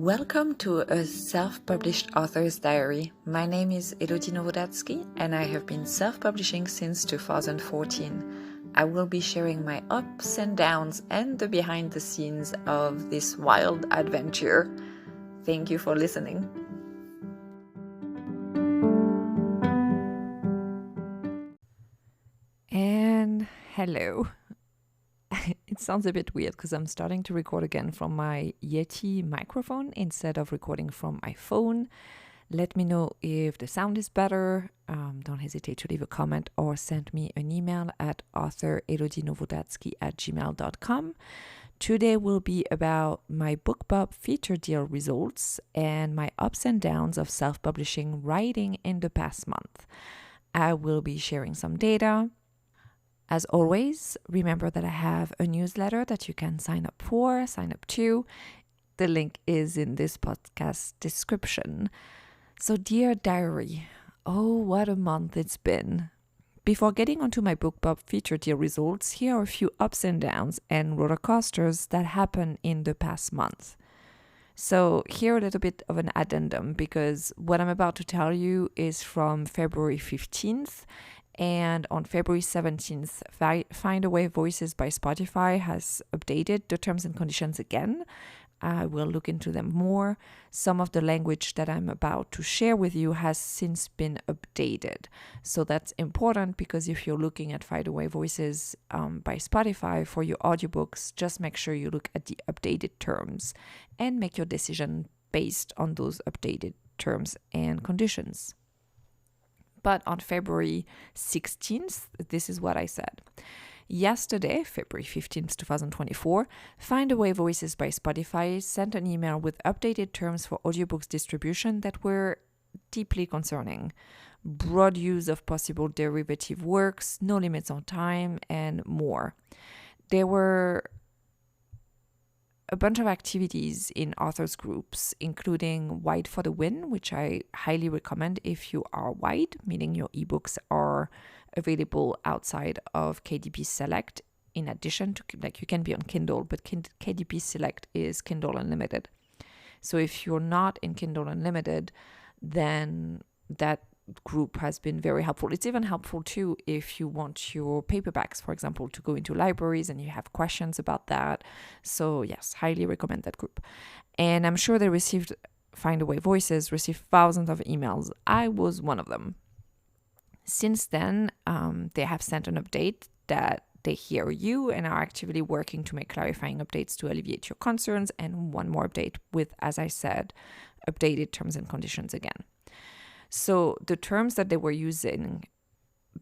Welcome to a self-published author's diary. My name is Elodie Novodatsky and I have been self-publishing since 2014. I will be sharing my ups and downs and the behind the scenes of this wild adventure. Thank you for listening. And hello. It sounds a bit weird because I'm starting to record again from my Yeti microphone instead of recording from my phone. Let me know if the sound is better. Don't hesitate to leave a comment or send me an email at author.elodienovodatsky@gmail.com. Today will be about my Bookbub Featured Deal Results and my ups and downs of self-publishing writing in the past month. I will be sharing some data. As always, remember that I have a newsletter that you can sign up to. The link is in this podcast description. So, dear diary, oh, what a month it's been. Before getting onto my Bookbub Featured Deal Results, here are a few ups and downs and roller coasters that happened in the past month. So here a little bit of an addendum because what I'm about to tell you is from February 15th. And on February 17th, Find a Way Voices by Spotify has updated the terms and conditions again. I will look into them more. Some of the language that I'm about to share with you has since been updated. So that's important because if you're looking at Find a Way Voices by Spotify for your audiobooks, just make sure you look at the updated terms and make your decision based on those updated terms and conditions. But on February 16th, this is what I said. Yesterday, February 15th, 2024, Find a Way Voices by Spotify sent an email with updated terms for audiobooks distribution that were deeply concerning. Broad use of possible derivative works, no limits on time, and more. There were a bunch of activities in authors groups, including Wide for the Win, which I highly recommend if you are wide, meaning your ebooks are available outside of KDP Select. In addition to, you can be on Kindle, but KDP Select is Kindle Unlimited. So if you're not in Kindle Unlimited, then that group has been very helpful. It's even helpful too if you want your paperbacks, for example, to go into libraries and you have questions about that. So yes, highly recommend that group. And I'm sure Find a Way Voices received thousands of emails. I was one of them. Since then, they have sent an update that they hear you and are actively working to make clarifying updates to alleviate your concerns, and one more update with, as I said, updated terms and conditions again. So the terms that they were using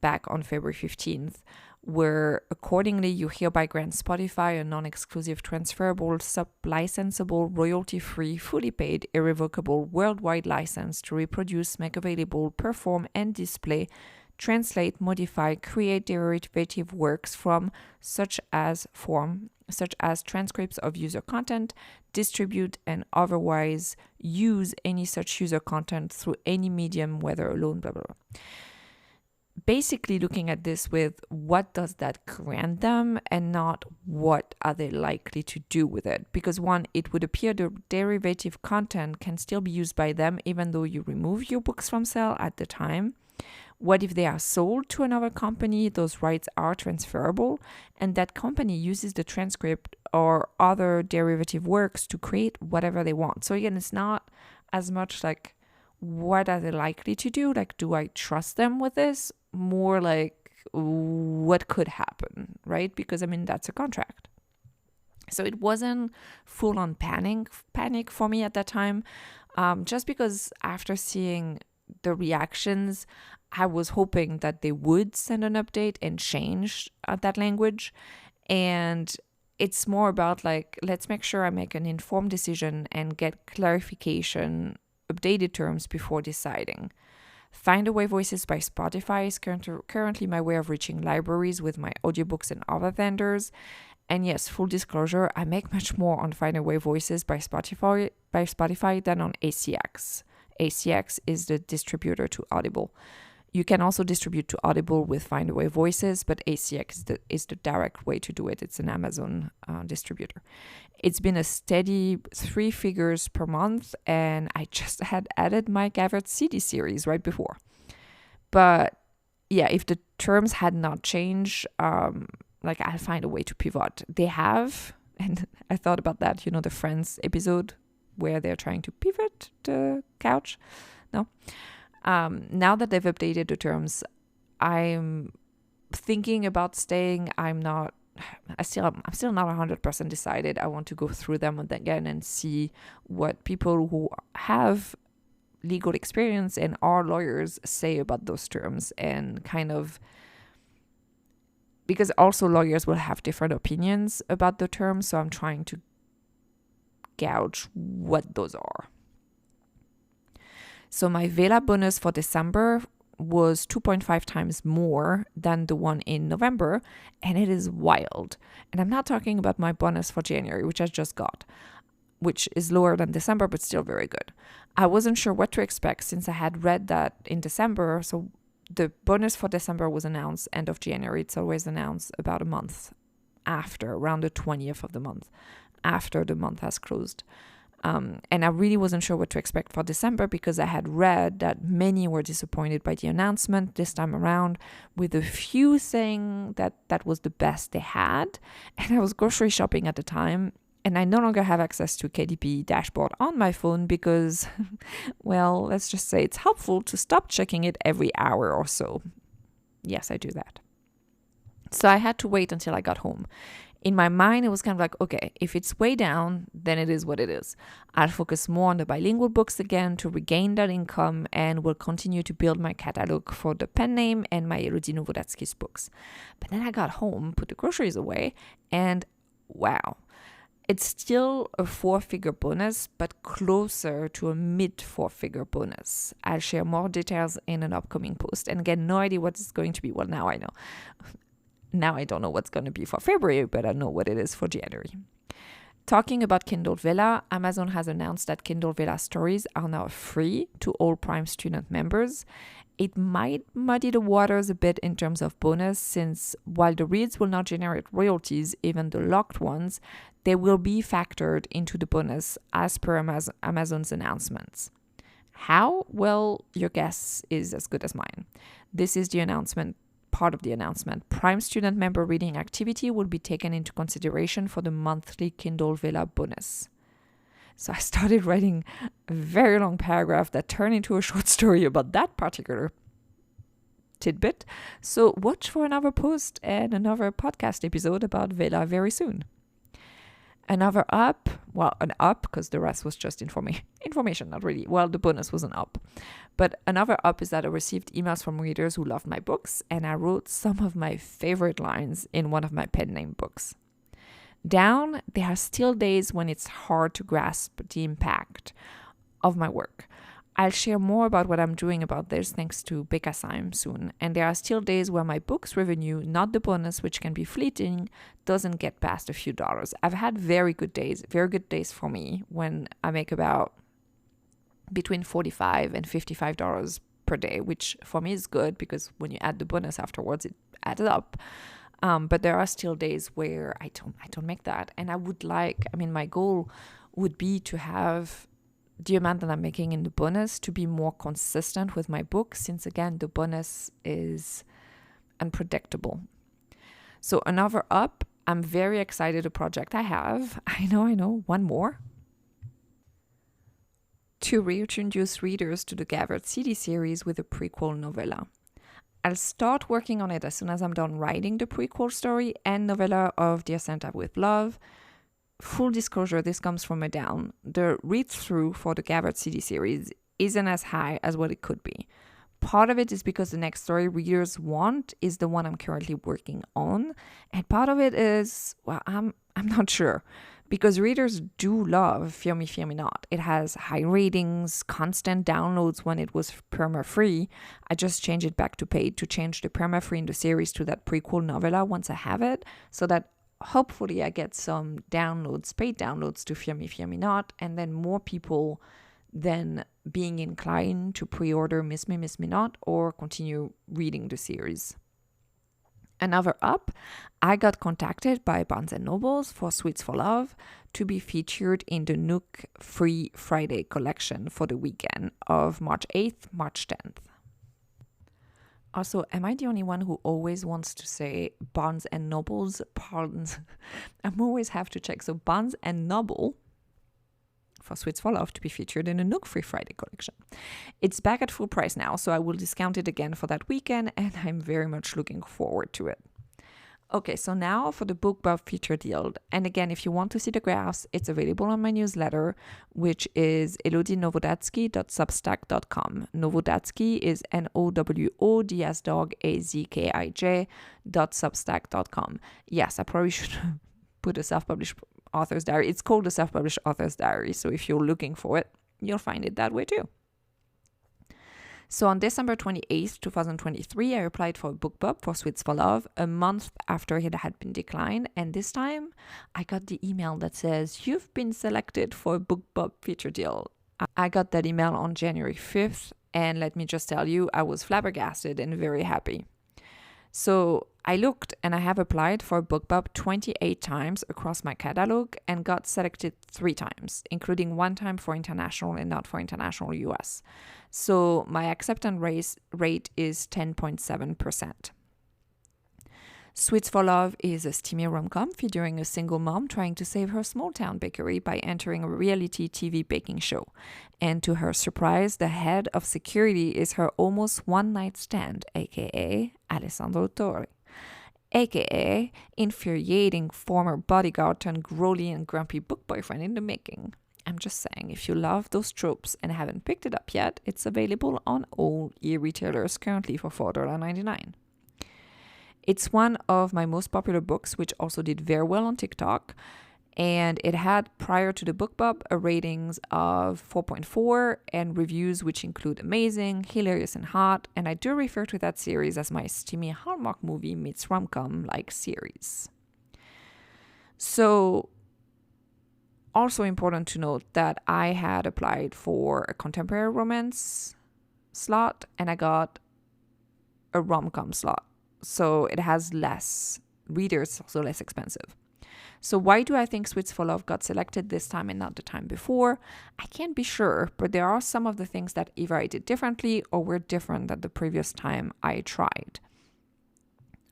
back on February 15th were, accordingly, you hereby grant Spotify a non-exclusive, transferable, sub-licensable, royalty-free, fully paid, irrevocable, worldwide license to reproduce, make available, perform, and display, translate, modify, create derivative works from such as transcripts of user content, distribute and otherwise use any such user content through any medium, whether alone, blah, blah, blah. Basically looking at this with what does that grant them and not what are they likely to do with it. Because one, it would appear the derivative content can still be used by them even though you remove your books from sale at the time. What if they are sold to another company? Those rights are transferable, and that company uses the transcript or other derivative works to create whatever they want. So again, it's not as much like what are they likely to do? Like, do I trust them with this? More like what could happen, right? Because that's a contract. So it wasn't full on panic for me at that time, just because after seeing the reactions, I was hoping that they would send an update and change that language. And it's more about let's make sure I make an informed decision and get clarification, updated terms before deciding. Find a Way Voices by Spotify is currently my way of reaching libraries with my audiobooks and other vendors. And yes, full disclosure, I make much more on Find a Way Voices by Spotify than on ACX. ACX is the distributor to Audible. You can also distribute to Audible with Findaway Voices, but ACX is the direct way to do it. It's an Amazon distributor. It's been a steady 3 figures per month, and I just had added my Gathered CD series right before. But yeah, if the terms had not changed, I'll find a way to pivot. They have, and I thought about that, the Friends episode where they're trying to pivot the couch. No. Now that they've updated the terms, I'm thinking about staying. I'm still not 100% decided. I want to go through them again and see what people who have legal experience and are lawyers say about those terms, and kind of, because also lawyers will have different opinions about the terms, so I'm trying to gauge what those are. So my Vela bonus for December was 2.5 times more than the one in November, and it is wild. And I'm not talking about my bonus for January, which I just got, which is lower than December, but still very good. I wasn't sure what to expect since I had read that in December. So the bonus for December was announced end of January. It's always announced about a month after, around the 20th of the month, after the month has closed. And I really wasn't sure what to expect for December, because I had read that many were disappointed by the announcement this time around, with a few saying that was the best they had. And I was grocery shopping at the time, and I no longer have access to KDP dashboard on my phone because, well, let's just say it's helpful to stop checking it every hour or so. Yes, I do that. So I had to wait until I got home. In my mind, it was kind of like, okay, if it's way down, then it is what it is. I'll focus more on the bilingual books again to regain that income, and will continue to build my catalog for the pen name and my Elodie Novodatskis books. But then I got home, put the groceries away, and wow. It's still a 4-figure bonus, but closer to a mid 4-figure bonus. I'll share more details in an upcoming post. And again, no idea what it's going to be. Well, now I know. Now I don't know what's going to be for February, but I know what it is for January. Talking about Kindle Vella, Amazon has announced that Kindle Vella stories are now free to all Prime student members. It might muddy the waters a bit in terms of bonus, since while the reads will not generate royalties, even the locked ones, they will be factored into the bonus as per Amazon's announcements. How? Well, your guess is as good as mine. This is the announcement. Part of the announcement. Prime student member reading activity will be taken into consideration for the monthly Kindle Vella bonus. So I started writing a very long paragraph that turned into a short story about that particular tidbit. So watch for another post and another podcast episode about Vella very soon. Another up, well, an up, because the rest was just information, not really. Well, the bonus was an up. But another up is that I received emails from readers who loved my books, and I wrote some of my favorite lines in one of my pen name books. Down, there are still days when it's hard to grasp the impact of my work. I'll share more about what I'm doing about this thanks to Bekasheim soon. And there are still days where my book's revenue, not the bonus, which can be fleeting, doesn't get past a few dollars. I've had very good days for me, when I make about between $45 and $55 per day, which for me is good because when you add the bonus afterwards, it adds up. But there are still days where I don't make that. And my goal would be to have the amount that I'm making in the bonus to be more consistent with my book, since again, the bonus is unpredictable. So another up, I'm very excited a project I have. I know, one more. To reintroduce readers to the Gathered CD series with a prequel novella. I'll start working on it as soon as I'm done writing the prequel story and novella of Dear Santa with Love. Full disclosure, this comes from a down. The read-through for the Gathered CD series isn't as high as what it could be. Part of it is because the next story readers want is the one I'm currently working on. And part of it is, well, I'm not sure. Because readers do love Fear Me, Fear Me Not. It has high ratings, constant downloads when it was perma-free. I just changed it back to paid to change the perma-free in the series to that prequel novella once I have it, so that hopefully I get some downloads, paid downloads to Fear Me, Fear Me Not, and then more people then being inclined to pre-order Miss Me, Miss Me Not or continue reading the series. Another up, I got contacted by Barnes & Nobles for Sweets for Love to be featured in the Nook Free Friday collection for the weekend of March 8th, March 10th. Also, am I the only one who always wants to say Barnes & Nobles? Pardons. I always have to check. So Barnes & Noble for Sweets for Love to be featured in a Nook Free Friday collection. It's back at full price now, so I will discount it again for that weekend, and I'm very much looking forward to it. Okay, so now for the Bookbub Featured Deal. And again, if you want to see the graphs, it's available on my newsletter, which is elodienovodatsky.substack.com. Novodatsky is NOWODSDOGAZKIJ.substack.com. Yes, I probably should put a self-published author's diary. It's called the self-published author's diary. So if you're looking for it, you'll find it that way too. So on December 28th, 2023, I applied for a Bookbub for Sweets for Love a month after it had been declined. And this time I got the email that says, you've been selected for a Bookbub Feature Deal. I got that email on January 5th. And let me just tell you, I was flabbergasted and very happy. So I looked and I have applied for Bookbub 28 times across my catalog and got selected 3 times, including 1 time for international and not for international US. So my acceptance rate is 10.7%. Sweets for Love is a steamy rom-com featuring a single mom trying to save her small-town bakery by entering a reality TV baking show. And to her surprise, the head of security is her almost one-night stand, aka Alessandro Torre, aka infuriating former bodyguard turned growly and grumpy book boyfriend in the making. I'm just saying, if you love those tropes and haven't picked it up yet, it's available on all e-retailers currently for $4.99. It's one of my most popular books, which also did very well on TikTok. And it had, prior to the Bookbub, a ratings of 4.4 and reviews which include amazing, hilarious, and hot. And I do refer to that series as my steamy Hallmark movie meets rom-com-like series. So, also important to note that I had applied for a contemporary romance slot and I got a rom-com slot. So it has less readers, also less expensive. So why do I think Sweets for Love got selected this time and not the time before? I can't be sure, but there are some of the things that either I did differently or were different than the previous time I tried.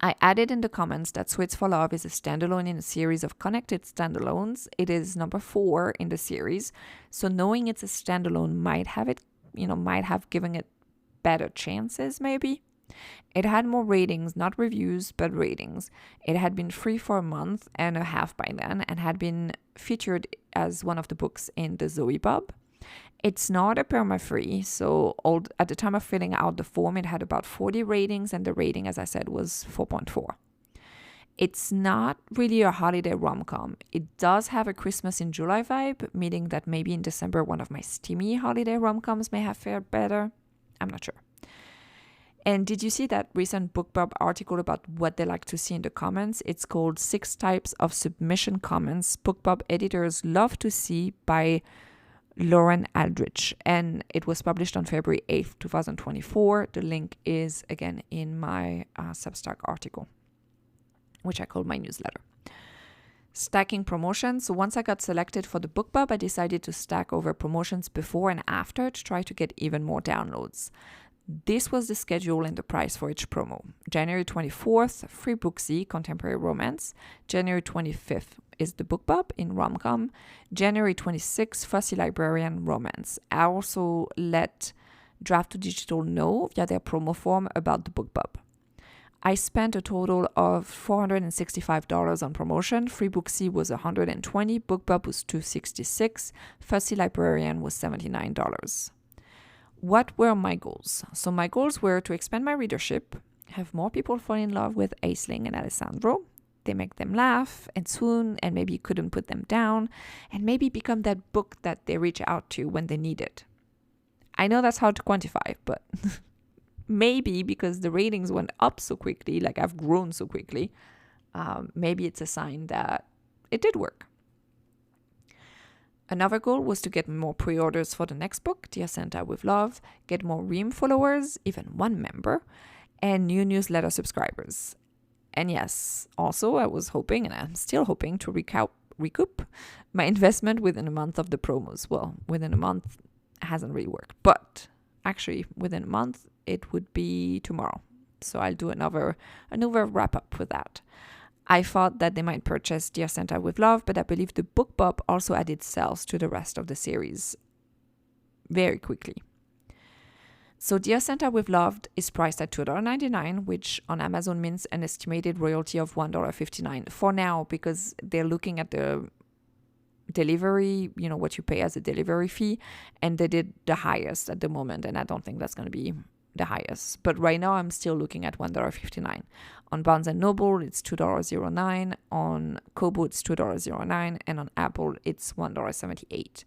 I added in the comments that Sweets for Love is a standalone in a series of connected standalones. It is number 4 in the series. So knowing it's a standalone might have given it better chances maybe. It had more ratings, not reviews, but ratings. It had been free for a month and a half by then and had been featured as one of the books in the Zoe Bub. It's not a perma-free, so at the time of filling out the form, it had about 40 ratings, and the rating, as I said, was 4.4. It's not really a holiday rom-com. It does have a Christmas in July vibe, meaning that maybe in December one of my steamy holiday rom-coms may have fared better. I'm not sure. And did you see that recent Bookbub article about what they like to see in the comments? It's called 6 Types of Submission Comments Bookbub Editors Love to See by Lauren Aldrich. And it was published on February 8th, 2024. The link is, again, in my Substack article, which I call my newsletter. Stacking promotions. So once I got selected for the Bookbub, I decided to stack over promotions before and after to try to get even more downloads. This was the schedule and the price for each promo. January 24th, Free Booksy, Contemporary Romance. January 25th is the Bookbub in Rom-Com. January 26th, Fussy Librarian Romance. I also let Draft to Digital know via their promo form about the Bookbub. I spent a total of $465 on promotion. Free Booksy was $120, Bookbub was $266, Fussy Librarian was $79. What were my goals? So my goals were to expand my readership, have more people fall in love with Aisling and Alessandro, they make them laugh and swoon and maybe couldn't put them down, and maybe become that book that they reach out to when they need it. I know that's hard to quantify, but maybe because the ratings went up so quickly, like I've grown so quickly, maybe it's a sign that it did work. Another goal was to get more pre-orders for the next book, Dear Santa with Love, get more Ream followers, even one member, and new newsletter subscribers. And yes, also I was hoping, and I'm still hoping, to recoup my investment within a month of the promos. Well, within a month hasn't really worked, but actually within a month it would be tomorrow. So I'll do another wrap up with that. I thought that they might purchase Dear Santa with Love, but I believe the Bookbub also added sales to the rest of the series very quickly. So Dear Santa with Love is priced at $2.99, which on Amazon means an estimated royalty of $1.59 for now, because they're looking at the delivery, what you pay as a delivery fee, and they did the highest at the moment, and I don't think that's going to be the highest. But right now I'm still looking at $1.59. On Barnes & Noble, it's $2.09. On Kobo, it's $2.09. And on Apple, it's $1.78.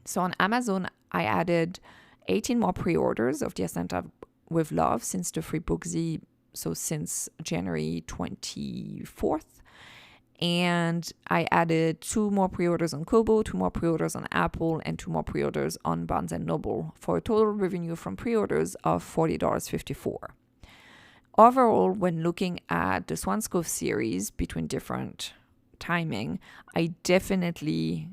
So on Amazon, I added 18 more pre-orders of Dear Santa with Love since the free Bookzy, so since January 24th. And I added 2 more pre-orders on Kobo, 2 more pre-orders on Apple, and 2 more pre-orders on Barnes & Noble for a total revenue from pre-orders of $40.54. Overall, when looking at the Swanscove series between different timing, I definitely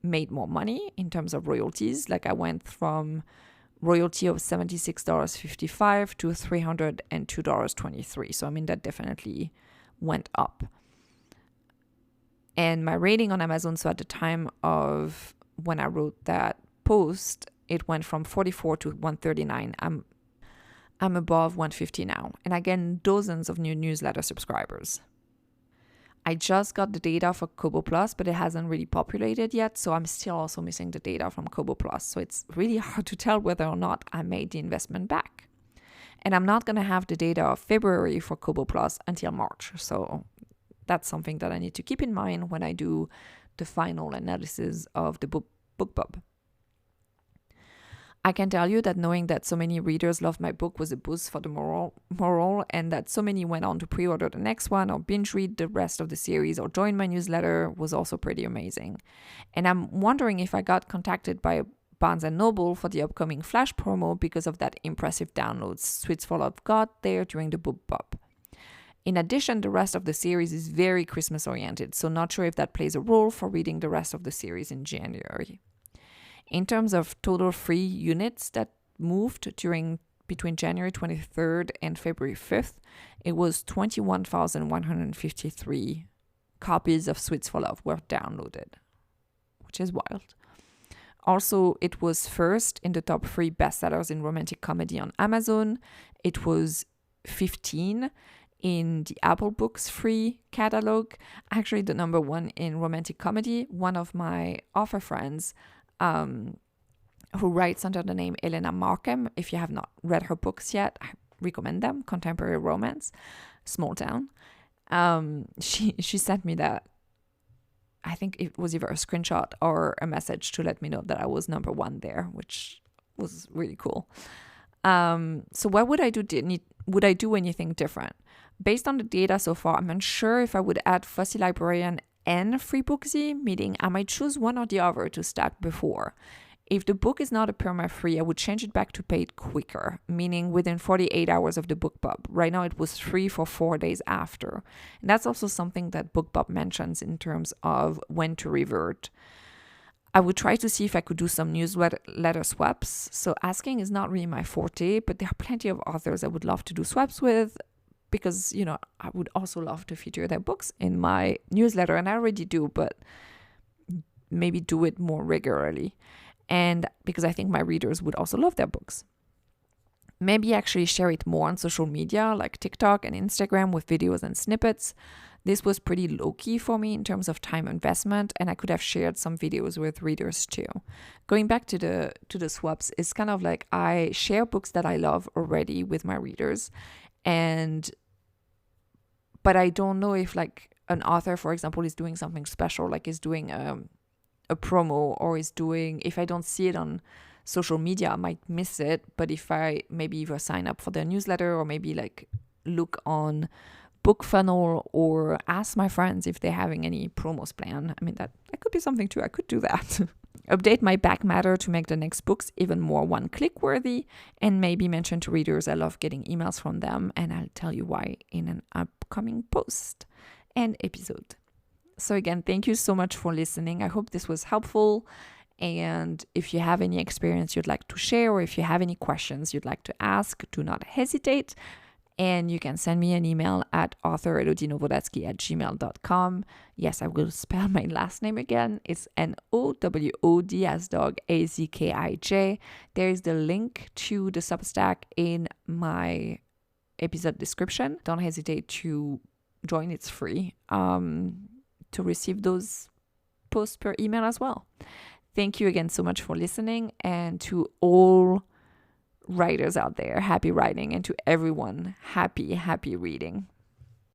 made more money in terms of royalties. Like I went from royalty of $76.55 to $302.23. So that definitely went up. And my rating on Amazon, so at the time of when I wrote that post, it went from 44 to 139. I'm above 150 now. And again, dozens of new newsletter subscribers. I just got the data for Kobo Plus, but it hasn't really populated yet. So I'm still also missing the data from Kobo Plus. So it's really hard to tell whether or not I made the investment back. And I'm not going to have the data of February for Kobo Plus until March. So that's something that I need to keep in mind when I do the final analysis of the Bookbub. I can tell you that knowing that so many readers loved my book was a boost for the moral, and that so many went on to pre-order the next one or binge read the rest of the series or join my newsletter was also pretty amazing. And I'm wondering if I got contacted by Barnes & Noble for the upcoming Flash promo because of that impressive downloads Sweets for Love got there during the Bookbub. In addition, the rest of the series is very Christmas oriented, so not sure if that plays a role for reading the rest of the series in January. In terms of total free units that moved between January 23rd and February 5th, it was 21,153 copies of Sweets for Love were downloaded, which is wild. Also, it was first in the top 3 bestsellers in romantic comedy on Amazon. It was 15 in the Apple Books free catalog. Actually, the number 1 in romantic comedy. One of my author friends who writes under the name Elena Markham. If you have not read her books yet, I recommend them. Contemporary romance, small town. She sent me that. I think it was either a screenshot or a message to let me know that I was number 1 there, which was really cool. So what would I do? Would I do anything different? Based on the data so far, I'm unsure if I would add Fussy Librarian and Free Booksy, meaning I might choose one or the other to stack before. If the book is not a perma-free, I would change it back to paid quicker, meaning within 48 hours of the Bookbub. Right now it was free for 4 days after. And that's also something that Bookbub mentions in terms of when to revert. I would try to see if I could do some newsletter swaps. So asking is not really my forte, but there are plenty of authors I would love to do swaps with, because, I would also love to feature their books in my newsletter, and I already do, but maybe do it more regularly. And because I think my readers would also love their books. Maybe actually share it more on social media like TikTok and Instagram with videos and snippets. This was pretty low-key for me in terms of time investment, and I could have shared some videos with readers too. Going back to the swaps, it's kind of like I share books that I love already with my readers, but I don't know if like an author, for example, is doing something special, like is doing a promo, or is doing, if I don't see it on social media, I might miss it. But if I maybe either sign up for their newsletter or maybe like look on book funnel or ask my friends if they're having any promos plan. I mean, that could be something too. I could do that. Update my back matter to make the next books even more one-click worthy, and maybe mention to readers I love getting emails from them, and I'll tell you why in an upcoming post and episode. So again, thank you so much for listening. I hope this was helpful. And if you have any experience you'd like to share, or if you have any questions you'd like to ask, do not hesitate. And you can send me an email at author.elodinowodatsky@gmail.com. Yes, I will spell my last name again. It's Nowod as dog Azkij. There is the link to the Substack in my episode description. Don't hesitate to join. It's free to receive those posts per email as well. Thank you again so much for listening, and to all writers out there, happy writing, and to everyone, happy reading.